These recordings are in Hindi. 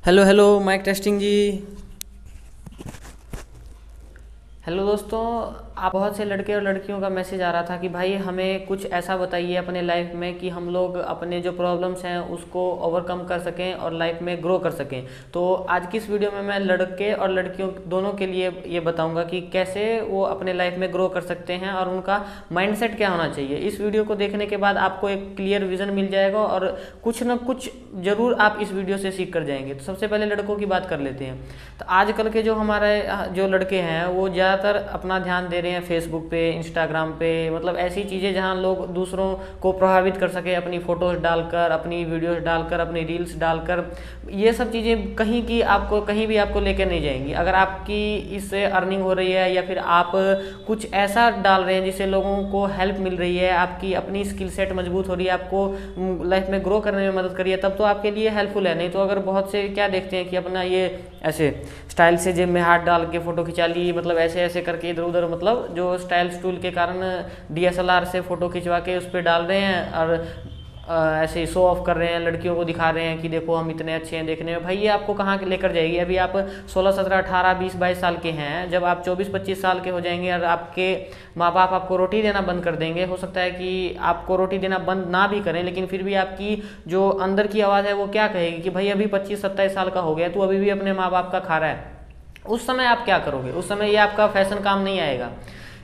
हेलो हेलो माइक टेस्टिंग जी। हेलो दोस्तों, आप बहुत से लड़के और लड़कियों का मैसेज आ रहा था कि भाई हमें कुछ ऐसा बताइए अपने लाइफ में कि हम लोग अपने जो प्रॉब्लम्स हैं उसको ओवरकम कर सकें और लाइफ में ग्रो कर सकें। तो आज की इस वीडियो में मैं लड़के और लड़कियों दोनों के लिए ये बताऊंगा कि कैसे वो अपने लाइफ में ग्रो कर सकते हैं और उनका माइंडसेट क्या होना चाहिए। इस वीडियो को देखने के बाद आपको एक क्लियर विजन मिल जाएगा और कुछ ना कुछ ज़रूर आप इस वीडियो से सीख कर जाएंगे। तो सबसे पहले लड़कों की बात कर लेते हैं। तो आजकल के जो हमारे जो लड़के हैं वो ज़्यादातर अपना ध्यान दे रहे हैं फेसबुक पे, इंस्टाग्राम पे, मतलब ऐसी चीज़ें जहां लोग दूसरों को प्रभावित कर सके, अपनी फ़ोटोज़ डालकर, अपनी वीडियोस डालकर, अपनी रील्स डालकर। ये सब चीज़ें कहीं की आपको कहीं भी आपको लेकर नहीं जाएंगी। अगर आपकी इससे अर्निंग हो रही है या फिर आप कुछ ऐसा डाल रहे हैं जिससे लोगों को हेल्प मिल रही है, आपकी अपनी स्किल सेट मजबूत हो रही है, आपको लाइफ में ग्रो करने में मदद करिए, तब तो आपके लिए हेल्पफुल है। नहीं तो अगर बहुत से क्या देखते हैं कि अपना ये ऐसे स्टाइल से जेब में हाथ डाल के फ़ोटो खिंचा ली, मतलब ऐसे ऐसे करके इधर उधर, मतलब जो स्टाइल टूल के कारण डीएसएलआर से फ़ोटो खिंचवा के उस पर डाल रहे हैं और ऐसे ही शो ऑफ कर रहे हैं, लड़कियों को दिखा रहे हैं कि देखो हम इतने अच्छे हैं देखने में। भाई ये आपको कहाँ लेकर जाएगी? अभी आप 16 17 18 20 22 साल के हैं, जब आप 24 25 साल के हो जाएंगे और आपके माँ बाप आपको रोटी देना बंद कर देंगे, हो सकता है कि आपको रोटी देना बंद ना भी करें, लेकिन फिर भी आपकी जो अंदर की आवाज़ है वो क्या कहेगी कि भाई अभी 25 27 साल का हो गया, तू अभी भी अपने माँ बाप का खा रहा है। उस समय आप क्या करोगे? उस समय ये आपका फैशन काम नहीं आएगा।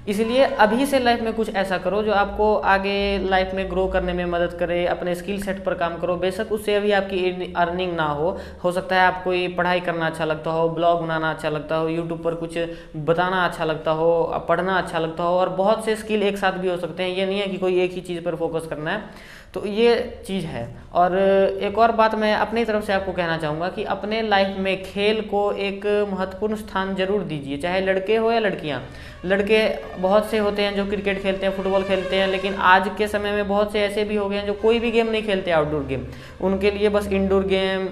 इसलिए अभी से लाइफ में कुछ ऐसा करो जो आपको आगे लाइफ में ग्रो करने में मदद करे। अपने स्किल सेट पर काम करो, बेशक उससे अभी आपकी अर्निंग ना हो सकता है आपको ये पढ़ाई करना अच्छा लगता हो, ब्लॉग बनाना अच्छा लगता हो, यूट्यूब पर कुछ बताना अच्छा लगता हो, पढ़ना अच्छा लगता हो, और बहुत से स्किल एक साथ भी हो सकते हैं। ये नहीं है कि कोई एक ही चीज़ पर फोकस करना है। तो ये चीज़ है। और एक और बात मैं अपनी तरफ से आपको कहना चाहूँगा कि अपने लाइफ में खेल को एक महत्वपूर्ण स्थान जरूर दीजिए, चाहे लड़के हो या लड़कियाँ। लड़के बहुत से होते हैं जो क्रिकेट खेलते हैं, फुटबॉल खेलते हैं, लेकिन आज के समय में बहुत से ऐसे भी हो गए हैं जो कोई भी गेम नहीं खेलते, आउटडोर गेम। उनके लिए बस इंडोर गेम,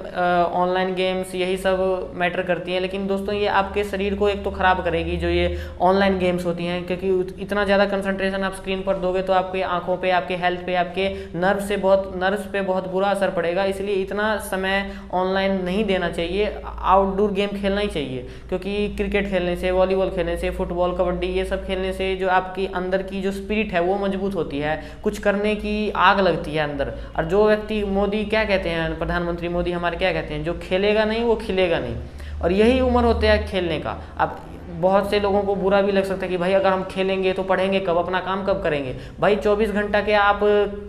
ऑनलाइन गेम्स, यही सब मैटर करती हैं। लेकिन दोस्तों ये आपके शरीर को एक तो ख़राब करेगी जो ये ऑनलाइन गेम्स होती हैं, क्योंकि इतना ज़्यादा कंसंट्रेशन आप स्क्रीन पर दोगे तो आपकी आंखों पे, आपके हेल्थ पे, आपके नर्व्स पे बहुत बुरा असर पड़ेगा। इसलिए इतना समय ऑनलाइन नहीं देना चाहिए, आउटडोर गेम खेलना ही चाहिए। क्योंकि क्रिकेट खेलने से, वॉलीबॉल खेलने से, फुटबॉल, कबड्डी, ये सब खेलने से जो आपकी अंदर की जो स्पिरिट है वो मजबूत होती है, कुछ करने की आग लगती है अंदर। और जो व्यक्ति, मोदी क्या कहते हैं, प्रधानमंत्री मोदी हमारे क्या कहते हैं, जो खेलेगा नहीं वो खिलेगा नहीं। और यही उम्र होता है खेलने का। अब बहुत से लोगों को बुरा भी लग सकता है कि भाई अगर हम खेलेंगे तो पढ़ेंगे कब, अपना काम कब करेंगे? भाई 24 घंटा के आप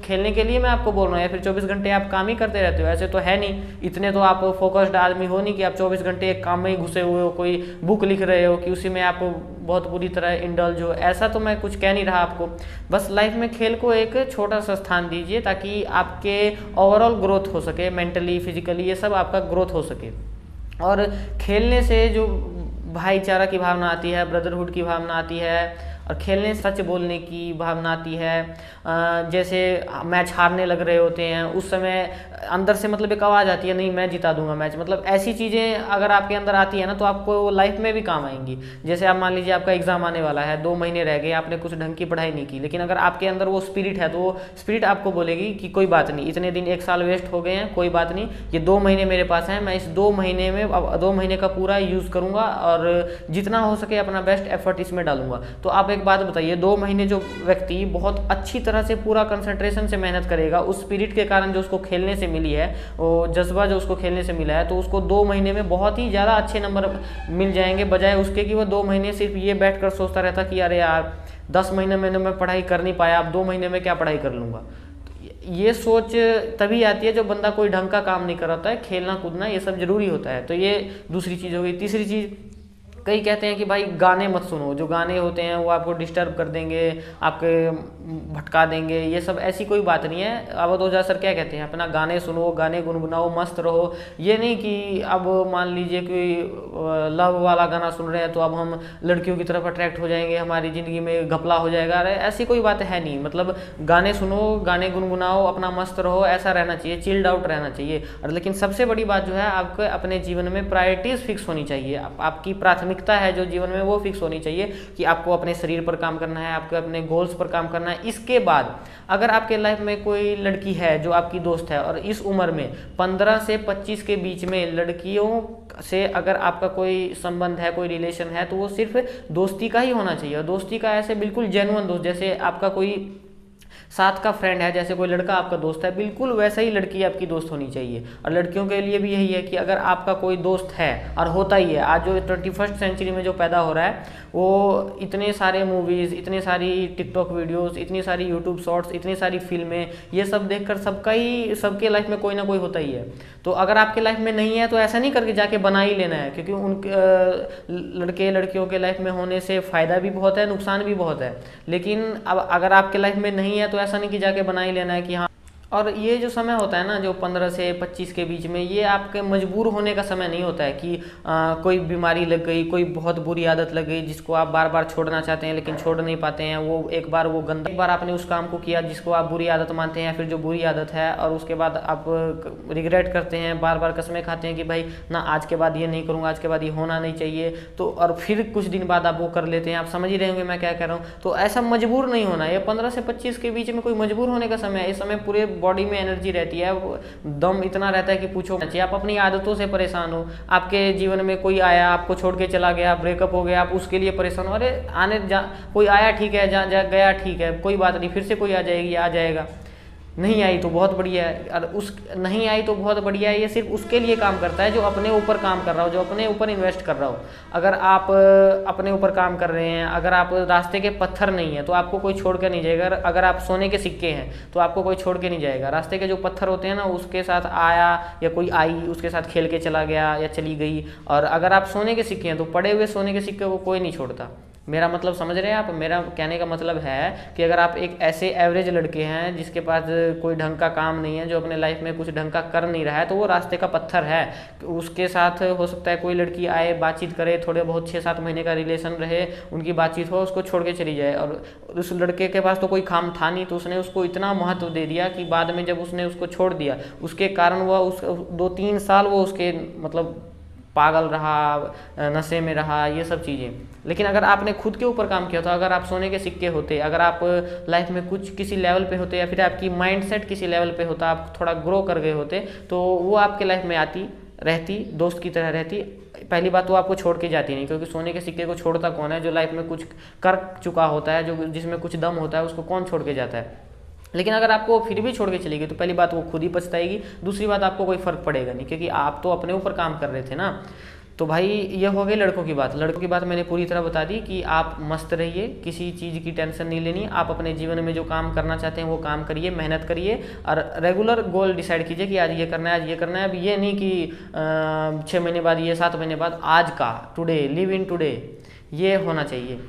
खेलने के लिए मैं आपको बोल रहा हूँ, या फिर 24 घंटे आप काम ही करते रहते हो? ऐसे तो है नहीं, इतने तो आप फोकस्ड आदमी हो नहीं कि आप 24 घंटे एक काम में ही घुसे हुए हो, कोई बुक लिख रहे हो कि उसी में आप बहुत बुरी तरह इंडल्ज हो। ऐसा तो मैं कुछ कह नहीं रहा आपको। बस लाइफ में खेल को एक छोटा सा स्थान दीजिए ताकि आपके ओवरऑल ग्रोथ हो सके, मेंटली, फिजिकली, ये सब आपका ग्रोथ हो सके। और खेलने से जो भाईचारा की भावना आती है, ब्रदरहुड की भावना आती है, और खेलने से सच बोलने की भावना आती है। जैसे मैच हारने लग रहे होते हैं उस समय अंदर से मतलब एक आवाज़ आती है, नहीं मैं जिता दूंगा मैच। मतलब ऐसी चीज़ें अगर आपके अंदर आती है ना तो आपको लाइफ में भी काम आएंगी। जैसे आप मान लीजिए आपका एग्जाम आने वाला है, 2 महीने रह गए, आपने कुछ ढंग की पढ़ाई नहीं की, लेकिन अगर आपके अंदर वो स्पिरिट है तो वो स्पिरिट आपको बोलेगी कि कोई बात नहीं, इतने दिन, 1 साल वेस्ट हो गए हैं, कोई बात नहीं, ये 2 महीने मेरे पास हैं, मैं इस 2 महीने में 2 महीने का पूरा यूज़ करूँगा और जितना हो सके अपना बेस्ट एफर्ट इसमें डालूंगा। तो आप एक बात बताइए, 2 महीने जो व्यक्ति बहुत अच्छी तरह से पूरा कंसंट्रेशन से मेहनत करेगा, उस स्पिरिट के कारण जो उसको खेलने से मिली है, वो जज्बा जो उसको खेलने से मिला है, तो उसको 2 महीने में बहुत ही ज़्यादा अच्छे नंबर मिल जाएंगे, बजाय उसके कि वो 2 महीने सिर्फ ये बैठ कर सोचता रहता कि अरे यार 10 महीने मैंने मैं पढ़ाई कर नहीं पाया, अब 2 महीने में क्या पढ़ाई कर लूँगा। ये सोच तभी आती है जब बंदा कोई ढंग का काम नहीं कर रहा होता है। खेलना कूदना ये सब जरूरी होता है। तो ये दूसरी चीज़ हो गई। तीसरी चीज़, कई कहते हैं कि भाई गाने मत सुनो, जो गाने होते हैं वो आपको डिस्टर्ब कर देंगे, आपके भटका देंगे, ये सब ऐसी कोई बात नहीं है। अब तो सर क्या कहते हैं, अपना गाने सुनो, गाने गुनगुनाओ, मस्त रहो। ये नहीं कि अब मान लीजिए कोई लव वाला गाना सुन रहे हैं तो अब हम लड़कियों की तरफ अट्रैक्ट हो जाएंगे, हमारी ज़िंदगी में घपला हो जाएगा। अरे ऐसी कोई बात है नहीं। मतलब गाने सुनो, गाने गुनगुनाओ, अपना मस्त रहो, ऐसा रहना चाहिए, चिल्ड आउट रहना चाहिए। और लेकिन सबसे बड़ी बात जो है, आपको अपने जीवन में प्रायोरिटीज़ फिक्स होनी चाहिए, आपकी प्राथमिक प्राथमिकता है जो जीवन में वो फिक्स होनी चाहिए कि आपको अपने शरीर पर काम करना है, आपको अपने गोल्स पर काम करना है। इसके बाद अगर आपके लाइफ में कोई लड़की है जो आपकी दोस्त है और इस उम्र में 15 से 25 के बीच में लड़कियों से अगर आपका कोई संबंध है, कोई रिलेशन है, तो वो सिर्फ दोस्ती का ही होना चाहिए। और दोस्ती का ऐसे बिल्कुल जेन्युइन दोस्त, जैसे आपका कोई साथ का फ्रेंड है, जैसे कोई लड़का आपका दोस्त है, बिल्कुल वैसा ही लड़की आपकी दोस्त होनी चाहिए। और लड़कियों के लिए भी यही है कि अगर आपका कोई दोस्त है, और होता ही है, आज जो 21st सेंचुरी में जो पैदा हो रहा है वो इतने सारे मूवीज़, इतनी सारी टिकटॉक वीडियोस, इतनी सारी यूट्यूब शॉर्ट्स, इतनी सारी फिल्में, ये सब देखकर सबके लाइफ में कोई ना कोई होता ही है। तो अगर आपके लाइफ में नहीं है तो ऐसा नहीं करके जाके बना ही लेना है, क्योंकि लड़के लड़कियों के लाइफ में होने से फ़ायदा भी बहुत है, नुकसान भी बहुत है। लेकिन अब अगर आपके लाइफ में नहीं है तो ऐसा नहीं कि जाके बना ही लेना है कि हाँ। और ये जो समय होता है ना, जो 15 से 25 के बीच में, ये आपके मजबूर होने का समय नहीं होता है कि कोई बीमारी लग गई, कोई बहुत बुरी आदत लग गई जिसको आप बार बार छोड़ना चाहते हैं लेकिन छोड़ नहीं पाते हैं। एक बार आपने उस काम को किया जिसको आप बुरी आदत मानते हैं, फिर जो बुरी आदत है, और उसके बाद आप रिग्रेट करते हैं, बार बार कस्में खाते हैं कि भाई ना, आज के बाद ये नहीं करूँगा, आज के बाद ये होना नहीं चाहिए। तो और फिर कुछ दिन बाद आप वो कर लेते हैं। आप समझ ही रहे होंगे मैं क्या कह रहा हूँ। तो ऐसा मजबूर नहीं होना। ये 15 से 25 के बीच में कोई मजबूर होने का समय है। इस समय पूरे बॉडी में एनर्जी रहती है, दम इतना रहता है कि पूछो चाहिए। आप अपनी आदतों से परेशान हो, आपके जीवन में कोई आया, आपको छोड़ के चला गया, ब्रेकअप हो गया, आप उसके लिए परेशान हो। अरे कोई आया ठीक है, गया ठीक है, कोई बात नहीं, फिर से कोई आ जाएगी, आ जाएगा। नहीं आई तो बहुत बढ़िया है, और नहीं आई तो बहुत बढ़िया है। ये सिर्फ उसके लिए काम करता है जो अपने ऊपर काम कर रहा हो, जो अपने ऊपर इन्वेस्ट कर रहा हो। अगर आप अपने ऊपर काम कर रहे हैं, अगर आप रास्ते के पत्थर नहीं है तो आपको कोई छोड़ के नहीं जाएगा। अगर आप सोने के सिक्के हैं तो आपको कोई छोड़ के नहीं जाएगा। रास्ते के जो पत्थर होते हैं ना, उसके साथ आया या कोई आई, उसके साथ खेल के चला गया या चली गई। और अगर आप सोने के सिक्के हैं तो पड़े हुए सोने के सिक्के को कोई नहीं छोड़ता। मेरा मतलब समझ रहे हैं आप? मेरा कहने का मतलब है कि अगर आप एक ऐसे एवरेज लड़के हैं जिसके पास कोई ढंग का काम नहीं है, जो अपने लाइफ में कुछ ढंग का कर नहीं रहा है, तो वो रास्ते का पत्थर है। उसके साथ हो सकता है कोई लड़की आए, बातचीत करे, थोड़े बहुत 6-7 महीने का रिलेशन रहे, उनकी बातचीत हो, उसको छोड़ के चली जाए। और उस लड़के के पास तो कोई काम था नहीं, तो उसने उसको इतना महत्व दे दिया कि बाद में जब उसने उसको छोड़ दिया, उसके कारण वह उस 2-3 साल वो उसके मतलब पागल रहा, नशे में रहा, ये सब चीज़ें। लेकिन अगर आपने खुद के ऊपर काम किया, तो अगर आप सोने के सिक्के होते, अगर आप लाइफ में कुछ किसी लेवल पे होते, या फिर आपकी माइंडसेट किसी लेवल पे होता, आप थोड़ा ग्रो कर गए होते, तो वो आपके लाइफ में आती, रहती, दोस्त की तरह रहती। पहली बात तो आपको छोड़ के जाती नहीं, क्योंकि सोने के सिक्के को छोड़ता कौन है? जो लाइफ में कुछ कर चुका होता है, जो जिसमें कुछ दम होता है, उसको कौन छोड़ के जाता है? लेकिन अगर आपको फिर भी छोड़ के चलेगी तो पहली बात वो खुद ही पछताएगी, दूसरी बात आपको कोई फर्क पड़ेगा नहीं, क्योंकि आप तो अपने ऊपर काम कर रहे थे ना। तो भाई ये हो गई लड़कों की बात। लड़कों की बात मैंने पूरी तरह बता दी कि आप मस्त रहिए, किसी चीज़ की टेंशन नहीं लेनी। आप अपने जीवन में जो काम करना चाहते हैं वो काम करिए, मेहनत करिए, और रेगुलर गोल डिसाइड कीजिए कि आज ये करना है, आज ये करना है। अब ये नहीं कि 6 महीने बाद, ये 7 महीने बाद, आज का, टुडे, लिव इन टुडे, ये होना चाहिए।